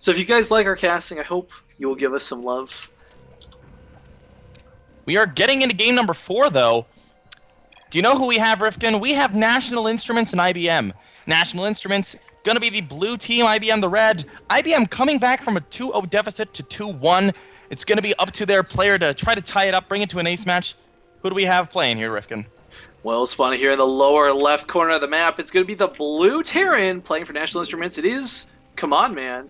So if you guys like our casting, I hope you will give us some love. We are getting into game number 4, though. Do you know who we have, Rifkin? We have National Instruments and IBM. National Instruments going to be the blue team, IBM the red. IBM coming back from a 2-0 deficit to 2-1. It's going to be up to their player to try to tie it up, bring it to an ace match. Who do we have playing here, Rifkin? Well, spawning here in the lower left corner of the map, it's going to be the blue Terran playing for National Instruments. It is Cmonman.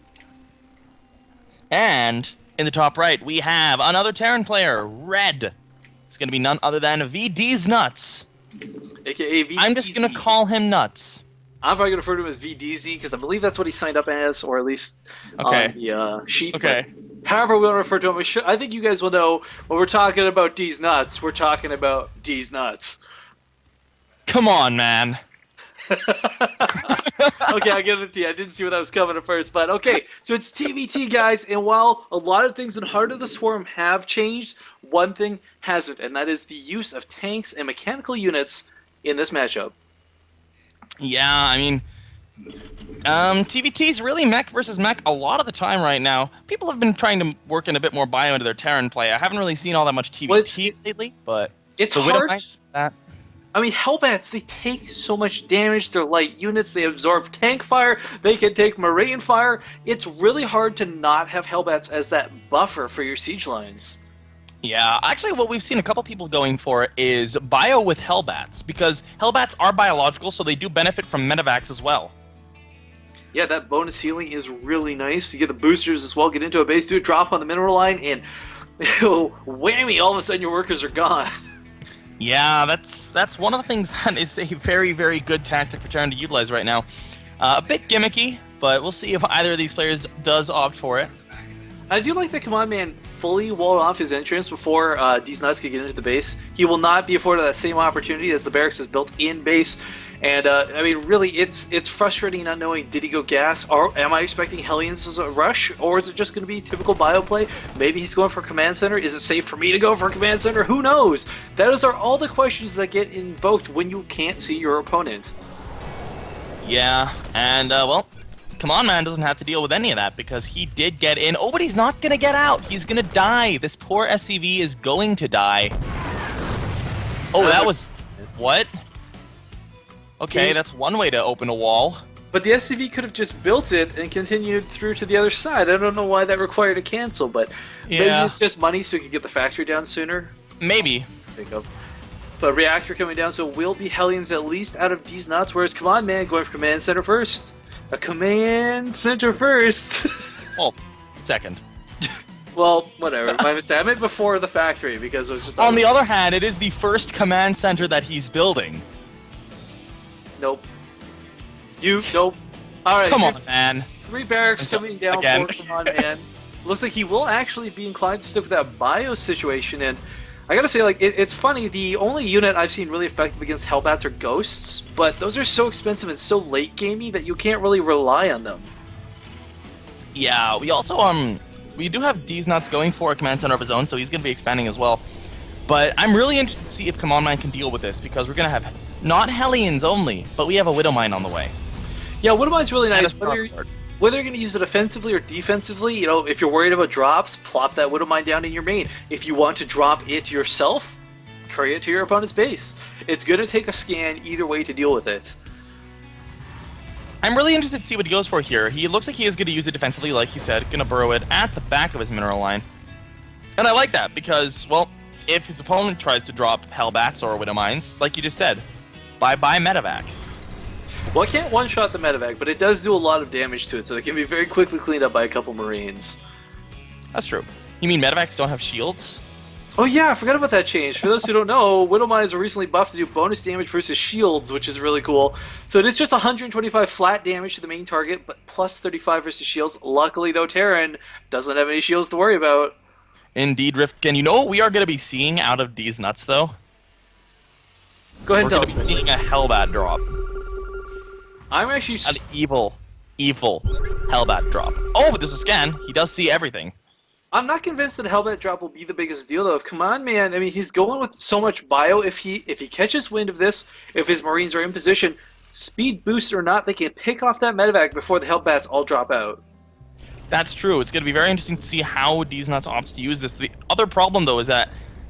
And in the top right, we have another Terran player, red. It's going to be none other than VDeezy Nuts. AKA VDeezy. I'm just going to call him Nuts. I'm probably going to refer to him as VDeezy because I believe that's what he signed up as, or at least okay. on the sheet. Okay. But however we want to refer to him, I think you guys will know when we're talking about D's Nuts, we're talking about D's Nuts. Come on, man. Okay, I get it to you. I didn't see where that was coming at first, but okay. So it's TvT, guys, and while a lot of things in Heart of the Swarm have changed, one thing hasn't, and that is the use of tanks and mechanical units in this matchup. Yeah, I mean, TvT's really mech versus mech a lot of the time right now. People have been trying to work in a bit more bio into their Terran play. I haven't really seen all that much TvT lately, but it's hard. I mean, Hellbats, they take so much damage. They're light units. They absorb tank fire. They can take Marine fire. It's really hard to not have Hellbats as that buffer for your siege lines. Yeah, actually what we've seen a couple people going for is bio with Hellbats, because Hellbats are biological, so they do benefit from medevacs as well. Yeah, that bonus healing is really nice. You get the boosters as well, get into a base, do a drop on the mineral line, and whammy, all of a sudden your workers are gone. Yeah, that's one of the things that is a very, very good tactic for Terran to utilize right now. A bit gimmicky, but we'll see if either of these players does opt for it. I do like that Cmonman fully walled off his entrance before these Nuts could get into the base. He will not be afforded that same opportunity as the barracks is built in base. And, I mean, really, it's frustrating not knowing, did he go gas? Or am I expecting Hellions as a rush? Or is it just going to be typical bio play? Maybe he's going for Command Center? Is it safe for me to go for Command Center? Who knows? Those are all the questions that get invoked when you can't see your opponent. Yeah, and, well, Cmonman doesn't have to deal with any of that because he did get in. Oh, but he's not going to get out. He's going to die. This poor SCV is going to die. Oh, that was... What? Okay, that's one way to open a wall. But the SCV could have just built it and continued through to the other side. I don't know why that required a cancel, but maybe it's just money so he could get the factory down sooner. Maybe. Think of. But reactor coming down, so will be Hellions at least out of these Nuts, whereas Cmonman going for Command Center first. A Command Center first. Well, second. Well, whatever. My mistake. I meant before the factory because it was just... On the other hand, it is the first Command Center that he's building. Nope. Nope. Alright. Come on, man. 3 barracks coming down again. for Cmonman. Looks like he will actually be inclined to stick with that bio situation, and I gotta say, like, it's funny, the only unit I've seen really effective against Hellbats are Ghosts, but those are so expensive and so late gamey that you can't really rely on them. Yeah, we also, we do have D's Nuts going for a Command Center of his own, so he's gonna be expanding as well. But I'm really interested to see if Cmonman can deal with this, because we're gonna have not Hellions only, but we have a Widow Mine on the way. Yeah, Widow Mine's really nice. Whether you're going to use it offensively or defensively, you know, if you're worried about drops, plop that Widow Mine down in your main. If you want to drop it yourself, carry it to your opponent's base. It's going to take a scan either way to deal with it. I'm really interested to see what he goes for here. He looks like he is going to use it defensively, like you said, going to burrow it at the back of his mineral line. And I like that because, well, if his opponent tries to drop Hellbats or Widow Mines, like you just said, bye-bye medevac. Well, I can't one-shot the medevac, but it does do a lot of damage to it, so it can be very quickly cleaned up by a couple Marines. That's true. You mean medevacs don't have shields? Oh yeah, I forgot about that change. For those who don't know, Widow Mines were recently buffed to do bonus damage versus shields, which is really cool. So it is just 125 flat damage to the main target, but plus 35 versus shields. Luckily, though, Terran doesn't have any shields to worry about. Indeed, Rifkin. You know what we are going to be seeing out of these Nuts, though? Go ahead and tell us. We're going to be seeing a Hellbat drop. I'm actually... An evil Hellbat drop. Oh, but there's a scan. He does see everything. I'm not convinced that Hellbat drop will be the biggest deal, though. If Cmonman, I mean, he's going with so much bio. If he catches wind of this, if his Marines are in position, speed boost or not, they can pick off that medevac before the Hellbats all drop out. That's true. It's going to be very interesting to see how DeezyNuts opts to use this. The other problem, though, is that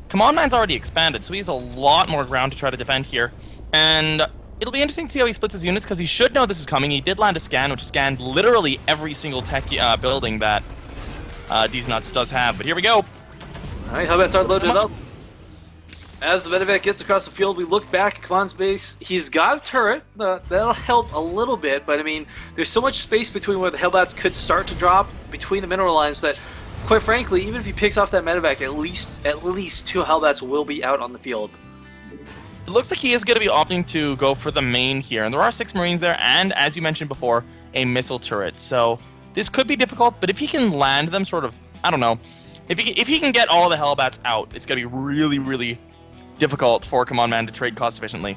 Cmonman's already expanded, so he has a lot more ground to try to defend here. And it'll be interesting to see how he splits his units, because he should know this is coming. He did land a scan, which scanned literally every single tech building that DeezyNuts does have. But here we go. All right, Hellbats are loaded up. As the medevac gets across the field, we look back at Kmon's base. He's got a turret. That'll help a little bit, but I mean, there's so much space between where the Hellbats could start to drop between the mineral lines that, quite frankly, even if he picks off that medevac, at least 2 Hellbats will be out on the field. It looks like he is going to be opting to go for the main here, and there are 6 Marines there, and as you mentioned before, a missile turret. So this could be difficult, but if he can land them sort of, I don't know, if he can get all the Hellbats out, it's going to be really, really difficult for Cmonman to trade cost efficiently.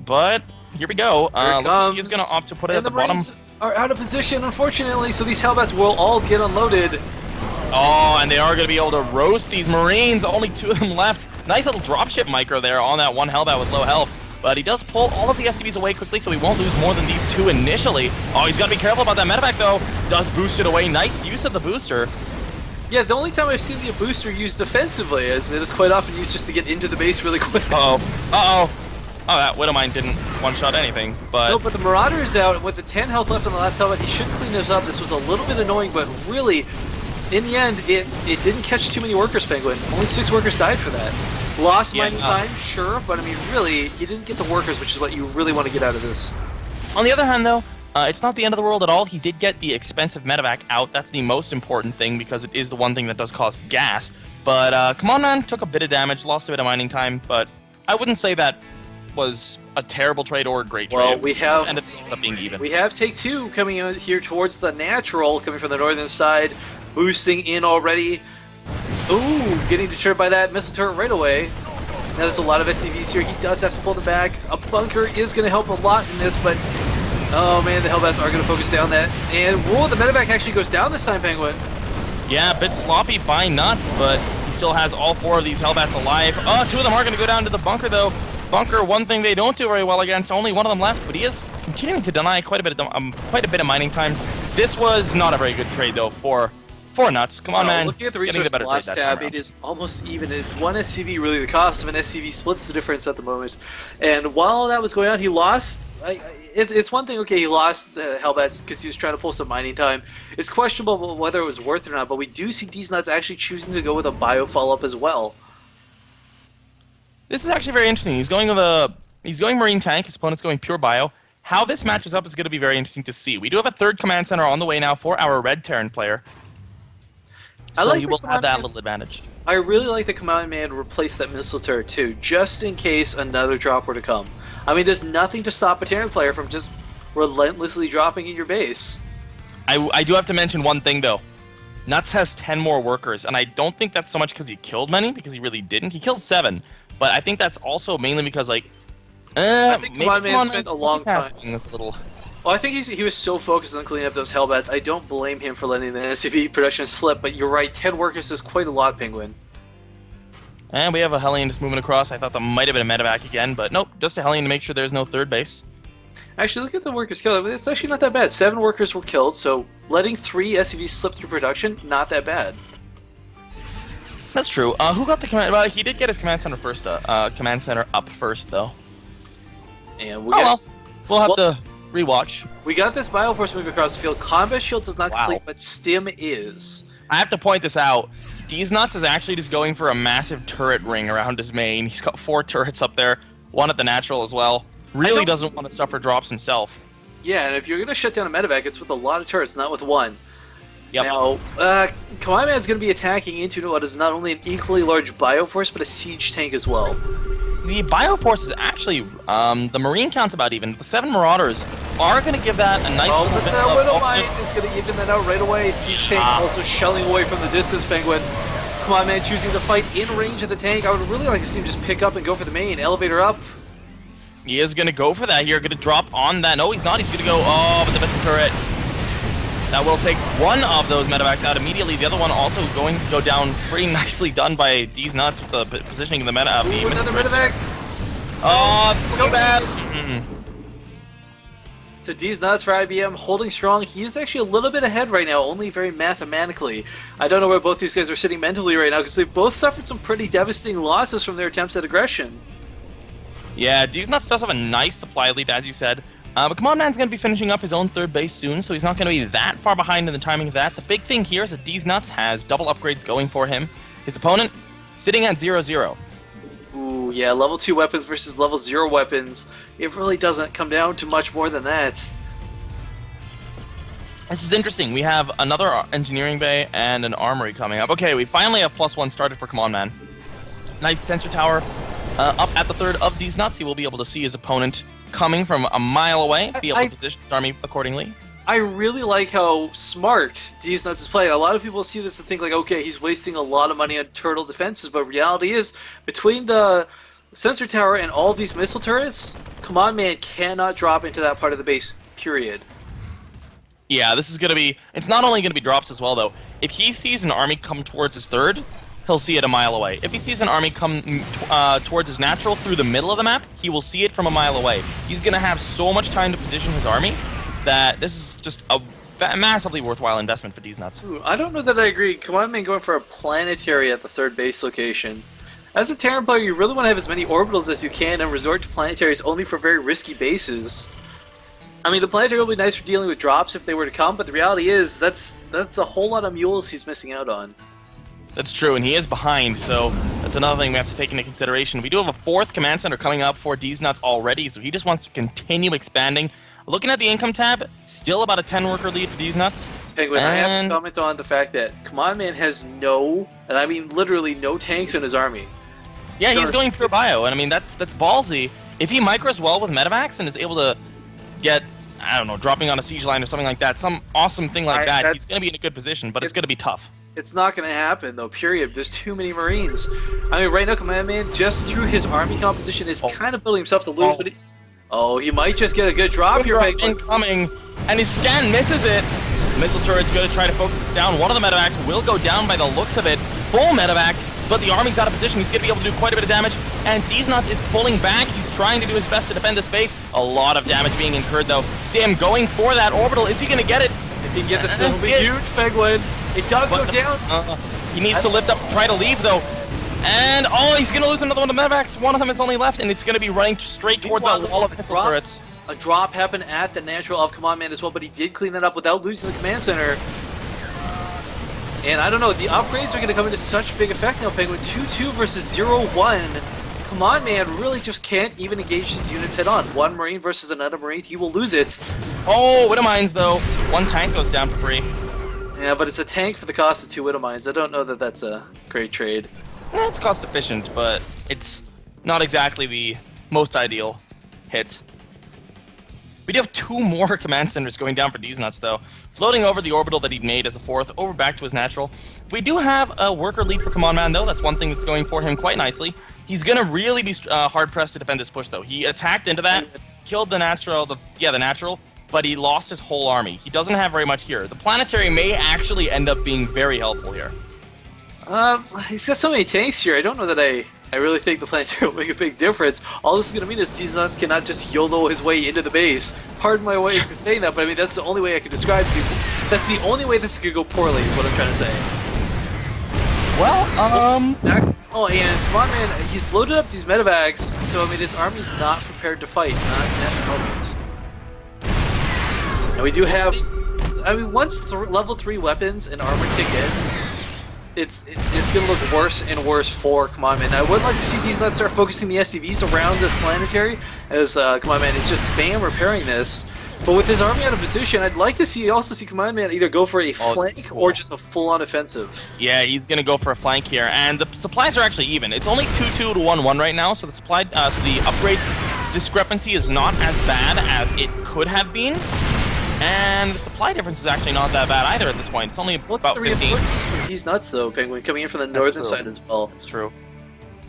But here we go. Looks like he's going to opt to put it at the bottom. Marines are out of position, unfortunately, so these Hellbats will all get unloaded. Oh, and they are going to be able to roast these Marines. Only 2 of them left. Nice little dropship micro there on that one Hellbat with low health. But he does pull all of the SCVs away quickly, so he won't lose more than these 2 initially. Oh, he's got to be careful about that medevac, though. Does boost it away. Nice use of the booster. Yeah, the only time I've seen the booster used defensively is it is quite often used just to get into the base really quick. Oh, that Widowmine didn't one-shot anything, but... No, but the Marauder is out, and with the 10 health left on the last Hellbat, he should clean this up. This was a little bit annoying, but really, in the end, it didn't catch too many workers, Penguin. Only 6 workers died for that. Lost mining time, sure, but I mean, really, you didn't get the workers, which is what you really want to get out of this. On the other hand, though, it's not the end of the world at all. He did get the expensive medevac out. That's the most important thing, because it is the one thing that does cost gas. But Cmonman took a bit of damage, lost a bit of mining time, but I wouldn't say that was a terrible trade or a great trade. Well, we have ended up being even. We have Take 2 coming in here towards the natural, coming from the northern side, boosting in already. Ooh, getting deterred by that missile turret right away. Now there's a lot of SCVs here. He does have to pull them back. A bunker is going to help a lot in this, but oh man, the Hellbats are going to focus down that. And whoa, the medevac actually goes down this time, Penguin. Yeah, a bit sloppy by nuts, but he still has all 4 of these Hellbats alive. 2 of them are going to go down to the bunker, though. Bunker, one thing they don't do very well against, only 1 of them left, but he is continuing to deny quite a bit of mining time. This was not a very good trade, though, for Nuts. Come on, man. Looking at the resource loss tab, it is almost even. It's 1 SCV, really. The cost of an SCV splits the difference at the moment. And while that was going on, he lost. It's one thing, okay, he lost the Hellbats because he was trying to pull some mining time. It's questionable whether it was worth it or not, but we do see DeezyNuts actually choosing to go with a bio follow-up as well. This is actually very interesting. He's going Marine Tank, his opponent's going pure bio. How this matches up is going to be very interesting to see. We do have a 3rd command center on the way now for our Red Terran player. So you will have that little advantage. I really like the Cmonman replace that missile turret too, just in case another drop were to come. I mean, there's nothing to stop a Terran player from just relentlessly dropping in your base. I do have to mention one thing, though. Nuts has 10 more workers, and I don't think that's so much because he killed many, because he really didn't. He killed 7, but I think that's also mainly because, like, I think Cmonman spent a long time. Well, I think he was so focused on cleaning up those Hellbats, I don't blame him for letting the SCV production slip, but you're right, 10 workers is quite a lot, Penguin. And we have a Hellion just moving across. I thought that might have been a medevac again, but nope, just a Hellion to make sure there's no 3rd base. Actually, look at the workers killed. It's actually not that bad. 7 workers were killed, so letting 3 SCVs slip through production, not that bad. That's true. Who got the command? Well, he did get his command center first. Command center up first, though. And we'll have to rewatch. We got this Bioforce moving across the field. Combat Shield does not complete, but Stim is. I have to point this out. DeezyNuts is actually just going for a massive turret ring around his main. He's got 4 turrets up there, 1 at the natural as well. Really doesn't want to suffer drops himself. Yeah, and if you're going to shut down a medevac, it's with a lot of turrets, not with 1. Yep. Now, Cmonman's going to be attacking into what is not only an equally large Bioforce, but a siege tank as well. The Bioforce is actually, the Marine count's about even. The 7 Marauders are going to give that a nice little bit of Widowmine is going to even that out right away. Siege tank also shelling away from the distance, Penguin. Cmonman choosing to fight in range of the tank. I would really like to see him just pick up and go for the main. Elevator up. He is going to go for that here. Going to drop on that. No, he's not. He's going to go, but the missile turret. That will take 1 of those medevacs out immediately. The other one also going to go down pretty nicely done by DeezyNuts with the positioning of the another medevac. Oh, it's so bad. So D's nuts for IBM holding strong. He is actually a little bit ahead right now, only very mathematically. I don't know where both these guys are sitting mentally right now because they both suffered some pretty devastating losses from their attempts at aggression. Yeah, D's nuts does have a nice supply lead, as you said. But Cmonman's going to be finishing up his own third base soon, so he's not going to be that far behind in the timing of that. The big thing here is that D's nuts has double upgrades going for him. His opponent sitting at 0-0. Ooh, yeah, level 2 weapons versus level 0 weapons. It really doesn't come down to much more than that. This is interesting. We have another engineering bay and an armory coming up. Okay, we finally have +1 started for Cmonman. Nice sensor tower up at the third of D's nuts. He will be able to see his opponent coming from a mile away, be able to position his army accordingly. I really like how smart D's nuts is playing. A lot of people see this and think like, okay, he's wasting a lot of money on turtle defenses, but reality is, between the sensor tower and all of these missile turrets, Cmonman cannot drop into that part of the base, period. Yeah, this is going to be... It's not only going to be drops as well, though. If he sees an army come towards his third, he'll see it a mile away. If he sees an army come towards his natural through the middle of the map, he will see it from a mile away. He's going to have so much time to position his army that this is just a massively worthwhile investment for D's nuts. Ooh, I don't know that I agree. Cmonman going for a planetary at the third base location. As a Terran player, you really want to have as many orbitals as you can and resort to planetaries only for very risky bases. I mean, the planetary will be nice for dealing with drops if they were to come, but the reality is that's a whole lot of mules he's missing out on. That's true, and he is behind, so that's another thing we have to take into consideration. We do have a fourth command center coming up for D's nuts already, so he just wants to continue expanding. Looking at the income tab, still about a 10-worker lead for D's nuts. Penguin, I have to comment on the fact that Cmonman has no, and I mean literally no tanks in his army. Yeah, he's going pure bio, and I mean, that's ballsy. If he micros well with medevacs and is able to get, I don't know, dropping on a siege line or something like that, some awesome thing like that, he's going to be in a good position, but it's going to be tough. It's not going to happen, though, period. There's too many Marines. I mean, right now, Cmonman, just through his army composition, is kind of building himself to lose, but he might just get a good drop here. Incoming, and his scan misses it. Missile turret's going to try to focus this down. One of the medevacs will go down by the looks of it. Full medevac, but the army's out of position. He's going to be able to do quite a bit of damage, and D's nuts is pulling back. He's trying to do his best to defend this base. A lot of damage being incurred, though. Stim going for that orbital. Is he going to get it? If he gets this, it'll be huge, Penguin. It does go down. He needs to lift up, try to leave, though. And, he's going to lose another one of the medevacs. One of them is only left, and it's going to be running straight towards that wall of missile turrets. A drop happened at the natural of Cmonman as well, but he did clean that up without losing the command center. And I don't know, the upgrades are going to come into such big effect now, Penguin. 2-2 versus 0-1. Cmonman really just can't even engage his units head on. One Marine versus another Marine, he will lose it. Oh, Widow Mines, though. One tank goes down for free. Yeah, but it's a tank for the cost of 2 Widow Mines. I don't know that that's a great trade. Well, it's cost efficient, but it's not exactly the most ideal hit. We do have 2 more command centers going down for D's nuts, though. Floating over the orbital that he made as a 4th, over back to his natural. We do have a worker lead for Cmonman, though. That's one thing that's going for him quite nicely. He's going to really be hard-pressed to defend this push, though. He attacked into that, killed the natural, the natural, but he lost his whole army. He doesn't have very much here. The planetary may actually end up being very helpful here. He's got so many tanks here. I don't know that I really think the planetary will make a big difference. All this is going to mean is D's nuts cannot just YOLO his way into the base. Pardon my way of saying that, but I mean, that's the only way I can describe it. That's the only way this could go poorly, is what I'm trying to say. Well, Oh, and Cmonman, he's loaded up these medevacs, so I mean, his army's not prepared to fight, not at the moment. And we do have, I mean, once level 3 weapons and armor kick in, it's going to look worse and worse for Cmonman. I would like to see these nuts start focusing the SCVs around the planetary, as Cmonman is just spam repairing this. But with his army out of position, I'd like to also see Cmonman either go for a flank or just a full-on offensive. Yeah, he's going to go for a flank here, and the supplies are actually even. It's only 2-2 to 1-1 right now, so the the upgrade discrepancy is not as bad as it could have been. And the supply difference is actually not that bad either at this point. It's only about 15. He's nuts, though, Penguin, coming in from the northern side as well. That's true.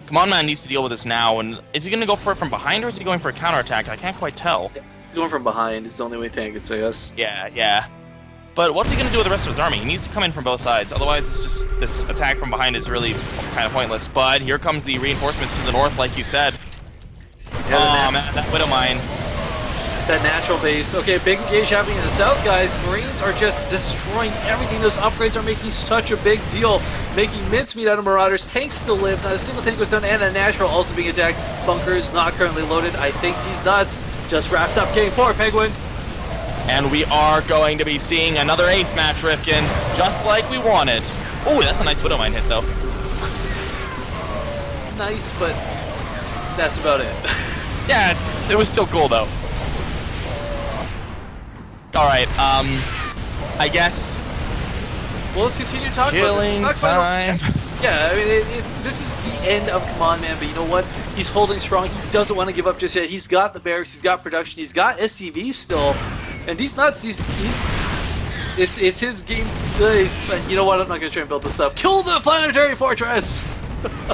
Cmonman needs to deal with this now, and is he going to go for it from behind, or is he going for a counterattack? I can't quite tell. He's going from behind. It's the only way I could suggest. Yeah. But what's he going to do with the rest of his army? He needs to come in from both sides. Otherwise, this attack from behind is really kind of pointless. But here comes the reinforcements to the north, like you said. Yeah, oh, man, that Widow Mine. that natural base. Okay, big engage happening in the south, guys. Marines are just destroying everything. Those upgrades are making such a big deal, making mincemeat out of Marauders. Tanks still live. Not a single tank goes down, and a natural also being attacked. Bunker is not currently loaded. I think these nuts just wrapped up game 4, Penguin. And we are going to be seeing another ace match, Rifkin, just like we wanted. Oh, that's a nice Widowmine hit, though. Nice, but that's about it. Yeah, it was still cool, though. Alright, I guess... Well, let's continue talking about this. Killing time. Yeah, I mean, this is the end of Cmonman, but you know what? He's holding strong. He doesn't want to give up just yet. He's got the barracks, he's got production, he's got SCVs still. And these nuts, it's his game. You know what? I'm not going to try and build this up. Kill the planetary fortress!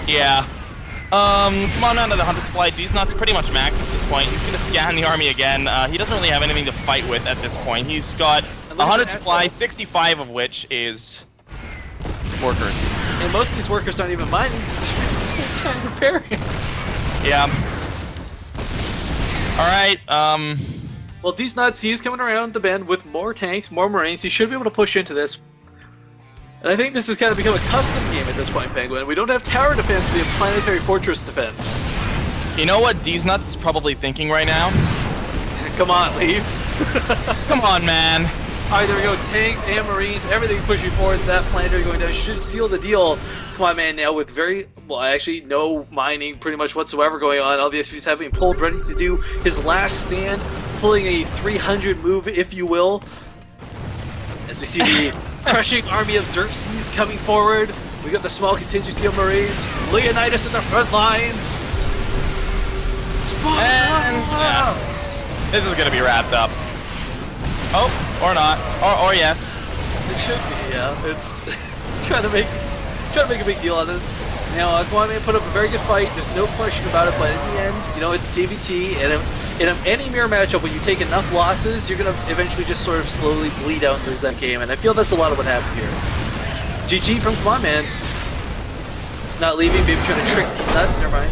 Yeah. Come on down to the 100 supply. These nuts pretty much maxed at this point. He's going to scan the army again. He doesn't really have anything to fight with at this point. He's got 100 supply, 65 of which is workers. And most of these workers aren't even mining, he's just repairing. Yeah. Alright, Well, these nuts, he's coming around the bend with more tanks, more Marines. He should be able to push into this. And I think this has kind of become a custom game at this point, Penguin. We don't have tower defense, we have planetary fortress defense. You know what D's Nuts is probably thinking right now? Come on, leave. Come on, man. Alright, there we go. Tanks and Marines, everything pushing forward. That planetary going down should seal the deal. Cmonman now with actually no mining pretty much whatsoever going on. All the SVs have been pulled, ready to do his last stand, pulling a 300 move, if you will. As we see the crushing army of Xerxes coming forward. We got the small contingency of Marines. Leonidas in the front lines. And this is going to be wrapped up. Oh, or not. Or yes. It should be, yeah. It's trying to make a big deal on this. Now, Cmonman put up a very good fight. There's no question about it. But in the end, you know, it's TvT, and in any mirror matchup, when you take enough losses, you're gonna eventually just sort of slowly bleed out and lose that game. And I feel that's a lot of what happened here. GG from Cmonman. Not leaving, maybe trying to trick these nuts. Never mind.